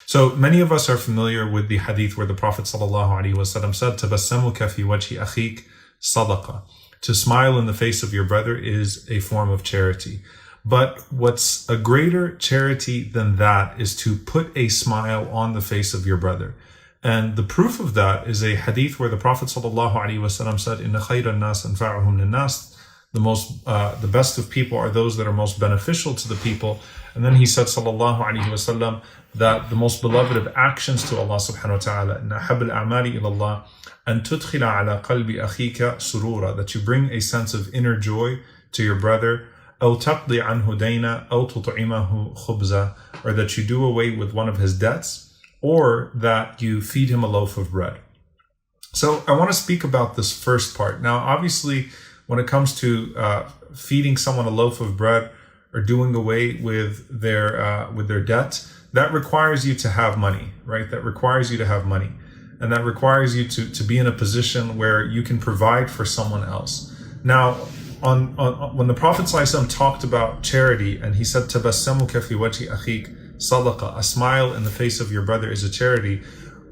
So many of us are familiar with the hadith where the Prophet ﷺ said, "Tabassamuka fi wajhi akhik sadaqa." To smile in the face of your brother is a form of charity. But what's a greater charity than that is to put a smile on the face of your brother. And the proof of that is a hadith where the Prophet ﷺ said, "Inna khayra an-nas anfa'uhum lin-nas." The best of people are those that are most beneficial to the people. And then he said, sallallahu alaihi wasallam, that the most beloved of actions to Allah subhanahu wa ta'ala, inna habl a'mali ila Allah, an tudkhila ala qalbi akhika surura, that you bring a sense of inner joy to your brother, aw taqdi anhu dayna, aw tut'imahu khubza, or that you do away with one of his debts, or that you feed him a loaf of bread. So I want to speak about this first part. Now, obviously, when it comes to feeding someone a loaf of bread or doing away with their debt, that requires you to have money, right? That requires you to have money. And that requires you to be in a position where you can provide for someone else. Now, when the Prophet ﷺ talked about charity, and he said, "Tabassamuka fi wajhi akhik sadaqa," a smile in the face of your brother is a charity.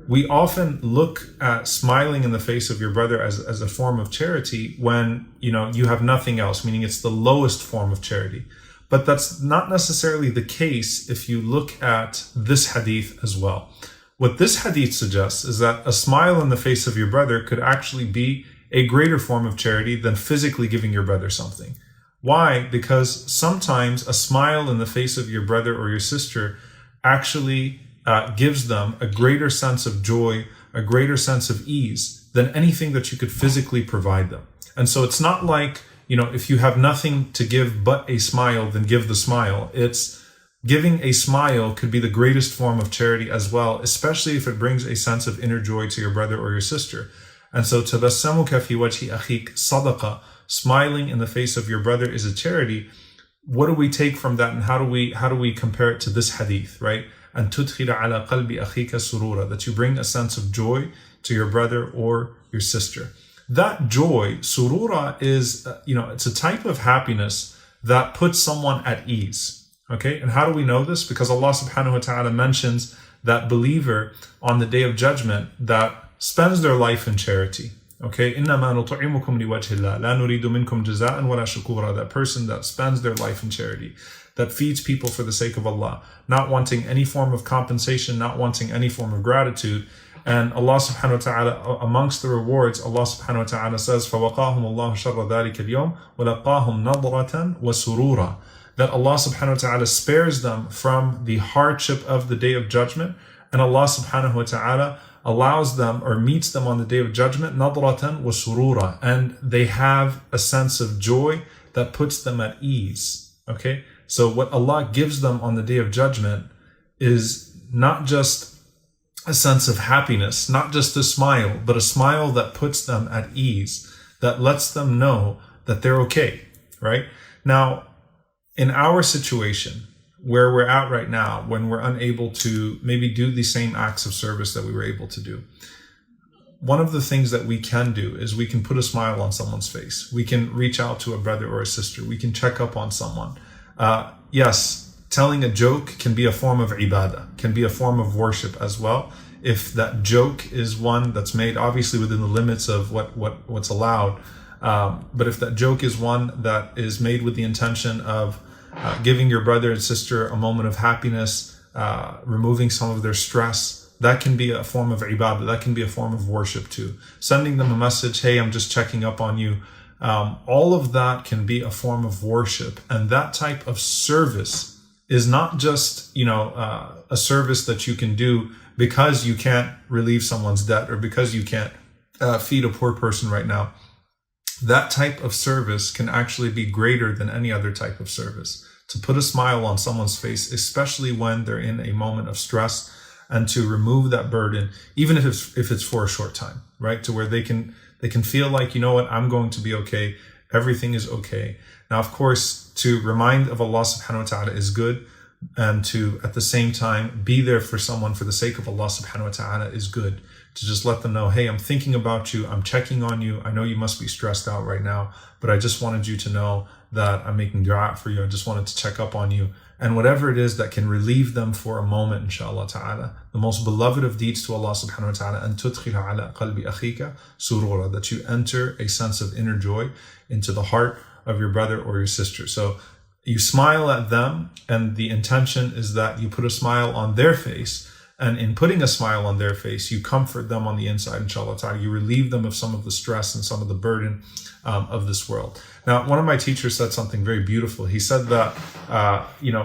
We often look at smiling in the face of your brother as a form of charity when, you have nothing else, meaning it's the lowest form of charity. But that's not necessarily the case if you look at this hadith as well. What this hadith suggests is that a smile in the face of your brother could actually be a greater form of charity than physically giving your brother something. Why? Because sometimes a smile in the face of your brother or your sister actually gives them a greater sense of joy, a greater sense of ease than anything that you could physically provide them. And so it's not like, if you have nothing to give but a smile, then give the smile. It's giving a smile could be the greatest form of charity as well, especially if it brings a sense of inner joy to your brother or your sister. And so, tabassamuka fi wajhi akhik sadaqa, smiling in the face of your brother is a charity. What do we take from that, and how do we compare it to this hadith, right? And tudkhila ala qalbi akhika surura, that you bring a sense of joy to your brother or your sister. That joy, surura, is, it's a type of happiness that puts someone at ease. Okay, and how do we know this? Because Allah subhanahu wa ta'ala mentions that believer on the day of judgment that spends their life in charity. Okay, إِنَّمَا نُطْعِمُكُمْ لِوَجْهِ اللَّهِ لَا نُرِيدُ مِنْكُمْ جَزَاءً وَلَا شُكُورًا. That person that spends their life in charity, that feeds people for the sake of Allah, not wanting any form of compensation, not wanting any form of gratitude. And Allah subhanahu wa ta'ala, amongst the rewards, Allah subhanahu wa ta'ala says, فَوَقَاهُمُ اللَّهُ شَرَّ ذَلِكَ الْيَوْمِ وَلَقَاهُمْ نَضْرَةً وَسُرُورًا. That Allah subhanahu wa ta'ala spares them from the hardship of the day of judgment, and Allah subhanahu wa ta'ala allows them or meets them on the day of judgment, nadratan wa surura, and they have a sense of joy that puts them at ease. Okay, so what Allah gives them on the day of judgment is not just a sense of happiness, not just a smile, but a smile that puts them at ease, that lets them know that they're okay, right? Now, in our situation, where we're at right now, when we're unable to maybe do the same acts of service that we were able to do, one of the things that we can do is we can put a smile on someone's face. We can reach out to a brother or a sister. We can check up on someone. Yes, telling a joke can be a form of ibadah, can be a form of worship as well. If that joke is one that's made obviously within the limits of what's allowed, but if that joke is one that is made with the intention of giving your brother and sister a moment of happiness, removing some of their stress, that can be a form of ibadah, that can be a form of worship too. Sending them a message, hey, I'm just checking up on you. All of that can be a form of worship. And that type of service is not just, a service that you can do because you can't relieve someone's debt or because you can't feed a poor person right now. That type of service can actually be greater than any other type of service. To put a smile on someone's face, especially when they're in a moment of stress, and to remove that burden, even if it's for a short time, right? To where they can feel like, you know what, I'm going to be okay. Everything is okay. Now, of course, to remind of Allah subhanahu wa ta'ala is good, and to at the same time be there for someone for the sake of Allah subhanahu wa ta'ala is good. To just let them know, hey, I'm thinking about you, I'm checking on you, I know you must be stressed out right now, but I just wanted you to know that I'm making dua for you, I just wanted to check up on you. And whatever it is that can relieve them for a moment, inshallah ta'ala. The most beloved of deeds to Allah subhanahu wa ta'ala, and tudkhila ala qalbi akhika surura, that you enter a sense of inner joy into the heart of your brother or your sister. So you smile at them, and the intention is that you put a smile on their face. And in putting a smile on their face, you comfort them on the inside, inshallah ta'ala. You relieve them of some of the stress and some of the burden of this world. Now, one of my teachers said something very beautiful. He said that,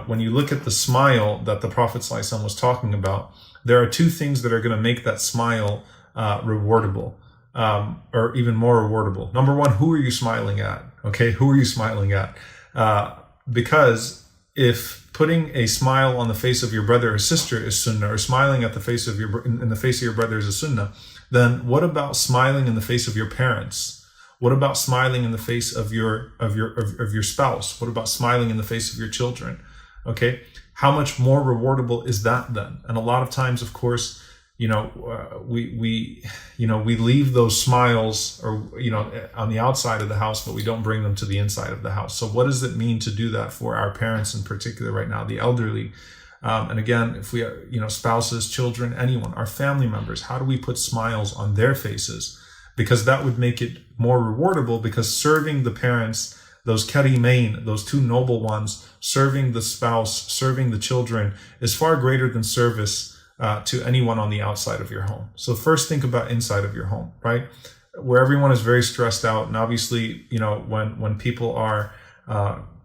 when you look at the smile that the Prophet ﷺ was talking about, there are two things that are going to make that smile rewardable, or even more rewardable. Number one, who are you smiling at? Okay, who are you smiling at? Because if putting a smile on the face of your brother or sister is sunnah, or smiling at the face of in the face of your brother is a sunnah, then what about smiling in the face of your parents? What about smiling in the face of your spouse? What about smiling in the face of your children? Okay, how much more rewardable is that then? And a lot of times, of course, we leave those smiles on the outside of the house, but we don't bring them to the inside of the house. So what does it mean to do that for our parents in particular right now, the elderly? And again, if we are, spouses, children, anyone, our family members, how do we put smiles on their faces? Because that would make it more rewardable, because serving the parents, those karimain, those two noble ones, serving the spouse, serving the children is far greater than service to anyone on the outside of your home. So first think about inside of your home, right? Where everyone is very stressed out. And obviously, when people are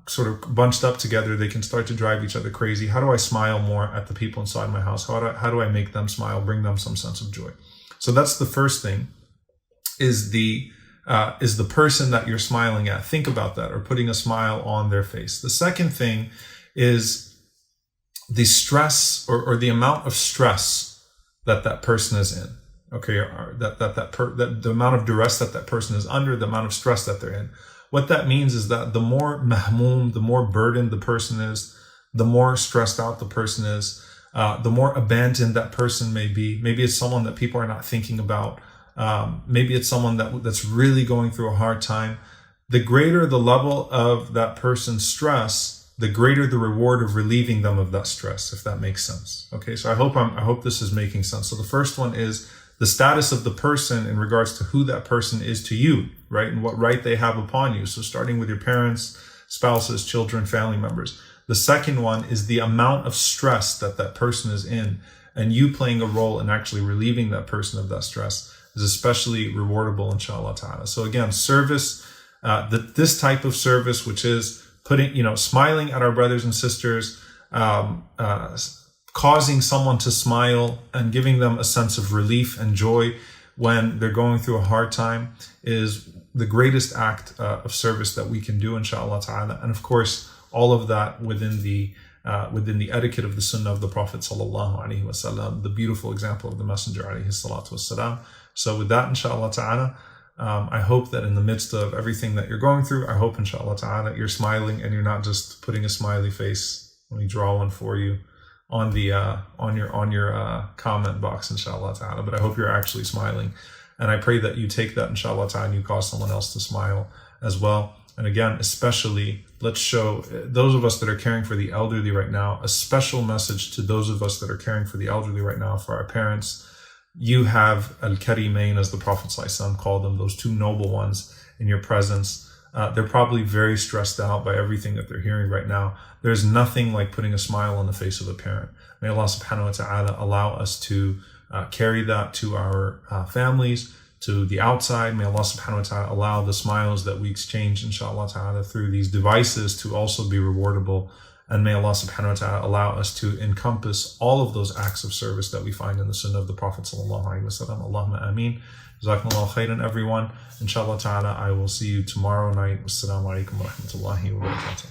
sort of bunched up together, they can start to drive each other crazy. How do I smile more at the people inside my house? How do I make them smile, bring them some sense of joy? So that's the first thing, is the person that you're smiling at. Think about that, or putting a smile on their face. The second thing is the stress or the amount of stress that person is in. Okay, or that the amount of duress that person is under, the amount of stress that they're in. What that means is that the more mahmoom, the more burdened the person is, the more stressed out the person is, the more abandoned that person may be. Maybe it's someone that people are not thinking about. Maybe it's someone that's really going through a hard time. The greater the level of that person's stress, the greater the reward of relieving them of that stress, if that makes sense. Okay, so I hope this is making sense. So the first one is the status of the person in regards to who that person is to you, right? And what right they have upon you. So starting with your parents, spouses, children, family members. The second one is the amount of stress that person is in, and you playing a role in actually relieving that person of that stress is especially rewardable, inshallah ta'ala. So again, service, this type of service, which is smiling at our brothers and sisters, causing someone to smile and giving them a sense of relief and joy when they're going through a hard time, is the greatest act of service that we can do, inshallah ta'ala. And of course, all of that within the etiquette of the sunnah of the Prophet sallallahu alaihi wasallam, the beautiful example of the Messenger alaihi salatu wasalam. So with that, inshallah ta'ala, I hope that in the midst of everything that you're going through, I hope inshallah ta'ala you're smiling and you're not just putting a smiley face. Let me draw one for you on the on your comment box, inshallah ta'ala. But I hope you're actually smiling, and I pray that you take that, inshallah ta'ala, and you cause someone else to smile as well. And again, especially, let's show those of us that are caring for the elderly right now, a special message to those of us that are caring for the elderly right now, for our parents. You have al-karimain, as the Prophet ﷺ called them, those two noble ones in your presence. They're probably very stressed out by everything that they're hearing right now. There's nothing like putting a smile on the face of a parent. May Allah subhanahu wa ta'ala allow us to carry that to our families, to the outside. May Allah subhanahu wa ta'ala allow the smiles that we exchange, inshallah ta'ala, through these devices to also be rewardable. And may Allah subhanahu wa ta'ala allow us to encompass all of those acts of service that we find in the sunnah of the Prophet sallallahu alaihi wasallam. Allahumma ameen. Jazakumullahu khairan, everyone. Inshallah ta'ala, I will see you tomorrow night. Wassalamu alaikum wa rahmatullahi wa barakatuh.